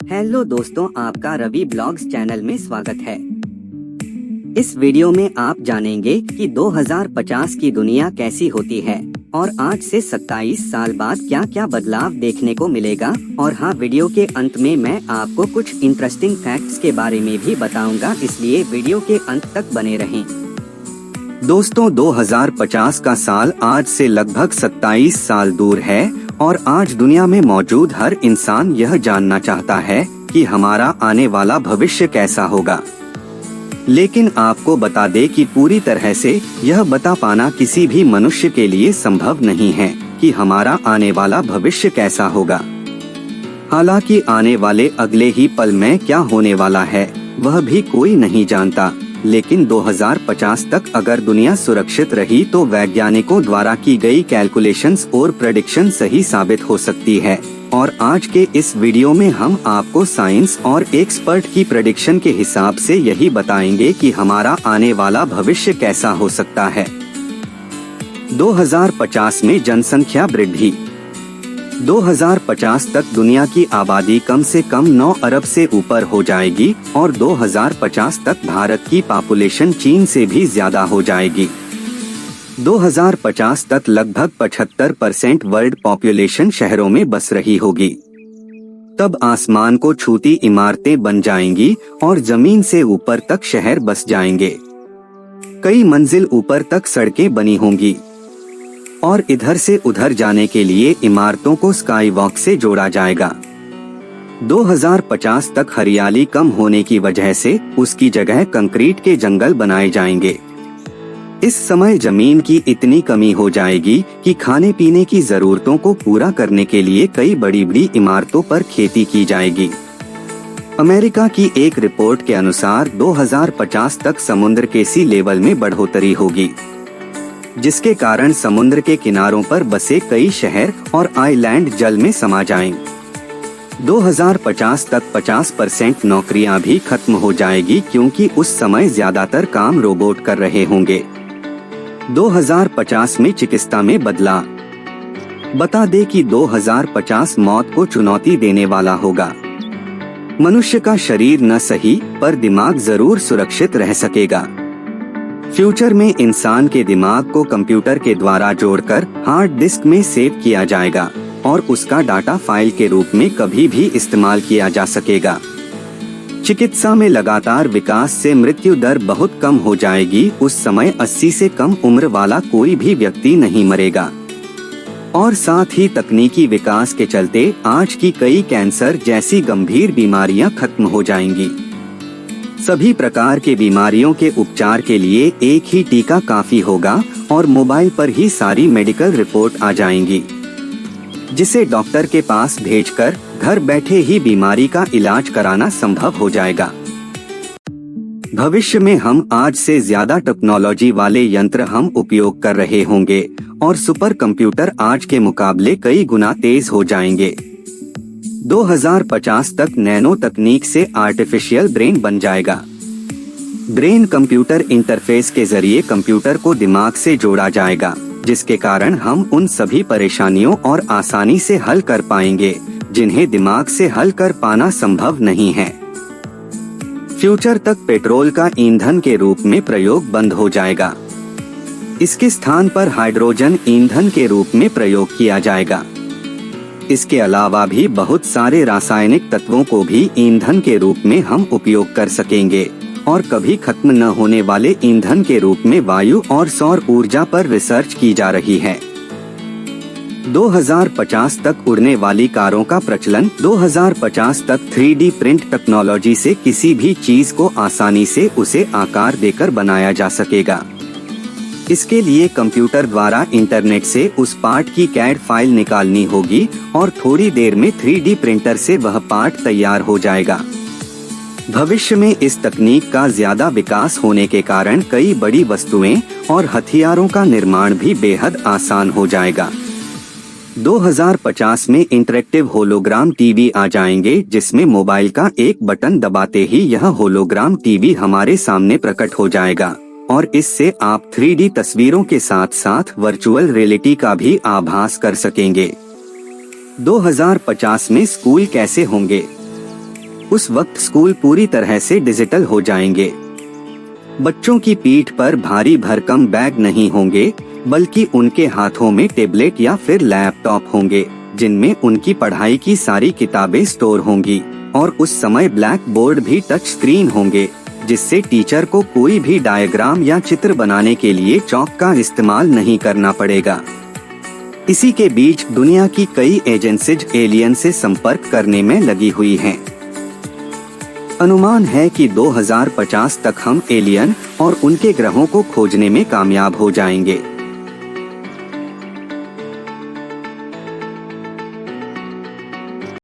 Hello दोस्तों, आपका Ravi blogs channel में स्वागत है। इस वीडियो में आप जानेंगे कि 2050 की दुनिया कैसी होती है और आज से 27 साल बाद क्या क्या बदलाव देखने को मिलेगा। और हाँ, वीडियो के अंत में मैं आपको कुछ इंटरेस्टिंग फैक्ट्स के बारे में भी बताऊंगा, इसलिए वीडियो के अंत तक बने रहें। दोस्तों, 2050 का साल आज से लगभग 27 साल दूर है और आज दुनिया में मौजूद हर इंसान यह जानना चाहता है कि हमारा आने वाला भविष्य कैसा होगा। लेकिन आपको बता दें कि पूरी तरह से यह बता पाना किसी भी मनुष्य के लिए संभव नहीं है कि हमारा आने वाला भविष्य कैसा होगा। हालांकि आने वाले अगले ही पल में क्या होने वाला है वह भी कोई नहीं जानता, लेकिन 2050 तक अगर दुनिया सुरक्षित रही तो वैज्ञानिकों द्वारा की गई कैलकुलेशंस और प्रेडिक्शन सही साबित हो सकती है। और आज के इस वीडियो में हम आपको साइंस और एक्सपर्ट की प्रेडिक्शन के हिसाब से यही बताएंगे कि हमारा आने वाला भविष्य कैसा हो सकता है। 2050 में जनसंख्या वृद्धि। 2050 तक दुनिया की आबादी कम से कम 9 अरब से ऊपर हो जाएगी और 2050 तक भारत की पॉपुलेशन चीन से भी ज्यादा हो जाएगी। 2050 तक लगभग 75% वर्ल्ड पॉपुलेशन शहरों में बस रही होगी। तब आसमान को छूती इमारतें बन जाएंगी और जमीन से ऊपर तक शहर बस जाएंगे। कई मंजिल ऊपर तक सड़कें बनी होंगी और इधर से उधर जाने के लिए इमारतों को स्काई वॉक से जोड़ा जाएगा। 2050 तक हरियाली कम होने की वजह से उसकी जगह कंक्रीट के जंगल बनाए जाएंगे। इस समय जमीन की इतनी कमी हो जाएगी कि खाने पीने की जरूरतों को पूरा करने के लिए कई बड़ी बड़ी इमारतों पर खेती की जाएगी। अमेरिका की एक रिपोर्ट के अनुसार 2050 तक समुद्र के सी लेवल में बढ़ोतरी होगी, जिसके कारण समुद्र के किनारों पर बसे कई शहर और आइलैंड जल में समा जाएं। 2050 तक 50% नौकरियां भी खत्म हो जाएगी, क्योंकि उस समय ज्यादातर काम रोबोट कर रहे होंगे। 2050 में चिकित्सा में बदलाव। बता दे कि 2050 मौत को चुनौती देने वाला होगा। मनुष्य का शरीर न सही पर दिमाग जरूर सुरक्षित रह सकेगा। फ्यूचर में इंसान के दिमाग को कंप्यूटर के द्वारा जोड़कर हार्ड डिस्क में सेव किया जाएगा और उसका डाटा फाइल के रूप में कभी भी इस्तेमाल किया जा सकेगा। चिकित्सा में लगातार विकास से मृत्यु दर बहुत कम हो जाएगी। उस समय 80 से कम उम्र वाला कोई भी व्यक्ति नहीं मरेगा। और साथ ही तकनीकी विकास के चलते आज की कई कैंसर जैसी गंभीर बीमारियां खत्म हो जाएंगी। सभी प्रकार के बीमारियों के उपचार के लिए एक ही टीका काफी होगा और मोबाइल पर ही सारी मेडिकल रिपोर्ट आ जाएंगी, जिसे डॉक्टर के पास भेजकर घर बैठे ही बीमारी का इलाज कराना संभव हो जाएगा। भविष्य में हम आज से ज्यादा टेक्नोलॉजी वाले यंत्र हम उपयोग कर रहे होंगे और सुपर कंप्यूटर आज के मुकाबले कई गुना तेज हो जाएंगे। 2050 तक नैनो तकनीक से आर्टिफिशियल ब्रेन बन जाएगा। ब्रेन कंप्यूटर इंटरफेस के जरिए कंप्यूटर को दिमाग से जोड़ा जाएगा, जिसके कारण हम उन सभी परेशानियों और आसानी से हल कर पाएंगे जिन्हें दिमाग से हल कर पाना संभव नहीं है। फ्यूचर तक पेट्रोल का ईंधन के रूप में प्रयोग बंद हो जाएगा। इसके स्थान पर हाइड्रोजन ईंधन के रूप में प्रयोग किया जाएगा। इसके अलावा भी बहुत सारे रासायनिक तत्वों को भी ईंधन के रूप में हम उपयोग कर सकेंगे और कभी खत्म न होने वाले ईंधन के रूप में वायु और सौर ऊर्जा पर रिसर्च की जा रही है। 2050 तक उड़ने वाली कारों का प्रचलन। 2050 तक 3D प्रिंट टेक्नोलॉजी से किसी भी चीज को आसानी से उसे आकार देकर बनाया जा सकेगा। इसके लिए कंप्यूटर द्वारा इंटरनेट से उस पार्ट की कैड फाइल निकालनी होगी और थोड़ी देर में 3D प्रिंटर से वह पार्ट तैयार हो जाएगा। भविष्य में इस तकनीक का ज्यादा विकास होने के कारण कई बड़ी वस्तुएं और हथियारों का निर्माण भी बेहद आसान हो जाएगा। 2050 में इंटरेक्टिव होलोग्राम टीवी आ जाएंगे, जिसमें मोबाइल का एक बटन दबाते ही यह होलोग्राम टीवी हमारे सामने प्रकट हो जाएगा और इससे आप 3D तस्वीरों के साथ साथ वर्चुअल रियलिटी का भी आभास कर सकेंगे। 2050 में स्कूल कैसे होंगे? उस वक्त स्कूल पूरी तरह से डिजिटल हो जाएंगे। बच्चों की पीठ पर भारी भरकम बैग नहीं होंगे, बल्कि उनके हाथों में टेबलेट या फिर लैपटॉप होंगे, जिनमें उनकी पढ़ाई की सारी किताबें स्टोर होंगी। और उस समय ब्लैक बोर्ड भी टच स्क्रीन होंगे, जिससे टीचर को कोई भी डायग्राम या चित्र बनाने के लिए चॉक का इस्तेमाल नहीं करना पड़ेगा। इसी के बीच दुनिया की कई एजेंसीज एलियन से संपर्क करने में लगी हुई हैं। अनुमान है कि 2050 तक हम एलियन और उनके ग्रहों को खोजने में कामयाब हो जाएंगे।